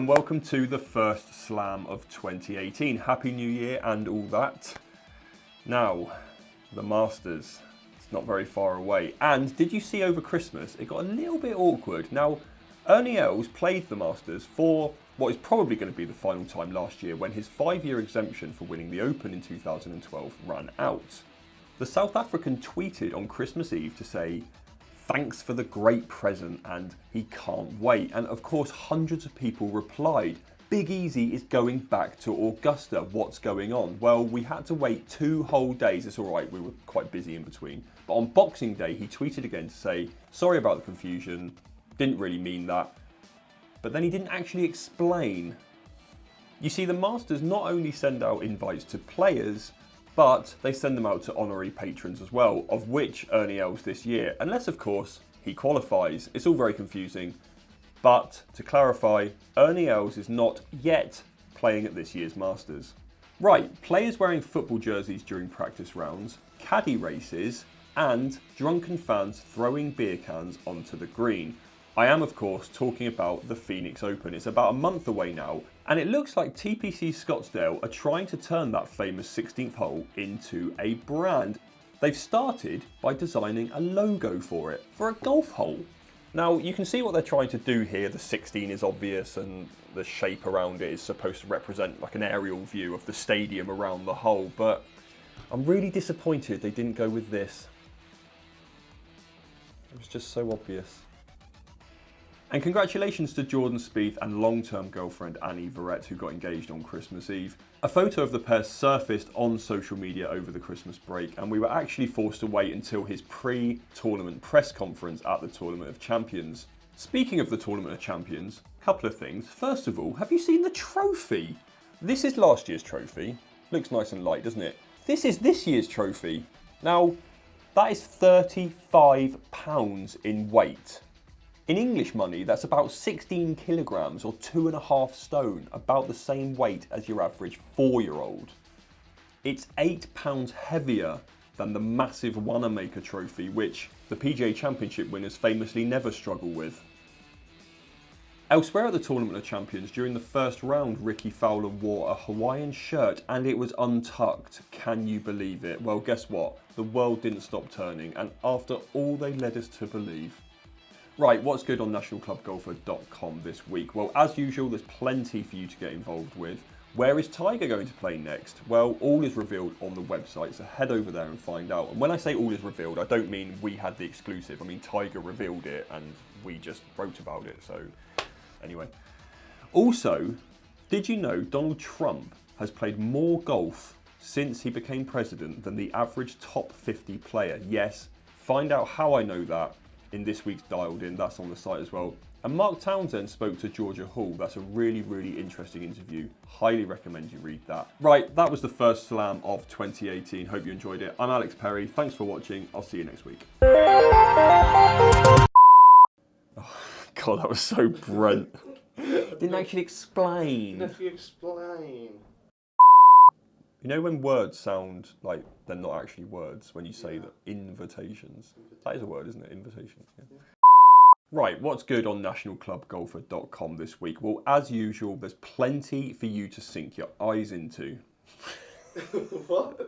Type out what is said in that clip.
and welcome to the first Slam of 2018. Happy New Year and all that. Now, the Masters, it's not very far away. And did you see over Christmas, it got a little bit awkward. Now, Ernie Els played the Masters for what is probably going to be the final time last year when his 5-year exemption for winning the Open in 2012 ran out. The South African tweeted on Christmas Eve to say, "Thanks for the great present," and he can't wait. And of course, hundreds of people replied, "Big Easy is going back to Augusta. What's going on?" Well, we had to wait 2 whole days. It's all right, we were quite busy in between. But on Boxing Day, he tweeted again to say, "Sorry about the confusion, didn't really mean that." But then he didn't actually explain. You see, the Masters not only send out invites to players, but they send them out to honorary patrons as well, of which Ernie Els this year, unless of course he qualifies. It's all very confusing, but to clarify, Ernie Els is not yet playing at this year's Masters. Right, players wearing football jerseys during practice rounds, caddy races, and drunken fans throwing beer cans onto the green. I am, of course, talking about the Phoenix Open. It's about a month away now, and it looks like TPC Scottsdale are trying to turn that famous 16th hole into a brand. They've started by designing a logo for it, for a golf hole. Now, you can see what they're trying to do here. The 16 is obvious, and the shape around it is supposed to represent like an aerial view of the stadium around the hole, but I'm really disappointed they didn't go with this. It was just so obvious. And congratulations to Jordan Spieth and long-term girlfriend Annie Verrett, who got engaged on Christmas Eve. A photo of the pair surfaced on social media over the Christmas break, and we were actually forced to wait until his pre-tournament press conference at the Tournament of Champions. Speaking of the Tournament of Champions, a couple of things. First of all, have you seen the trophy? This is last year's trophy. Looks nice and light, doesn't it? This is this year's trophy. Now, that is 35 pounds in weight. In English money, that's about 16 kilograms or 2.5 stone, about the same weight as your average 4-year-old. It's 8 pounds heavier than the massive Wanamaker trophy, which the PGA Championship winners famously never struggle with. Elsewhere at the Tournament of Champions, during the first round, Ricky Fowler wore a Hawaiian shirt and it was untucked. Can you believe it? Well, guess what? The world didn't stop turning, and after all they led us to believe. Right, what's good on nationalclubgolfer.com this week? Well, as usual, there's plenty for you to get involved with. Where is Tiger going to play next? Well, all is revealed on the website, so head over there and find out. And when I say all is revealed, I don't mean we had the exclusive. I mean, Tiger revealed it and we just wrote about it, so anyway. Also, did you know Donald Trump has played more golf since he became president than the average top 50 player? Yes, find out how I know that in this week's Dialed In. That's on the site as well. And Mark Townsend spoke to Georgia Hall. That's a really, really interesting interview. Highly recommend you read that. Right, that was the first Slam of 2018. Hope you enjoyed it. I'm Alex Perry. Thanks for watching. I'll see you next week. Oh, God, that was so Brent. Didn't actually explain. If you explain. You know when words sound like they're not actually words, when you say that invitations? That is a word, isn't it? Invitation. Yeah. Right, what's good on nationalclubgolfer.com this week? Well, as usual, there's plenty for you to sink your eyes into. What?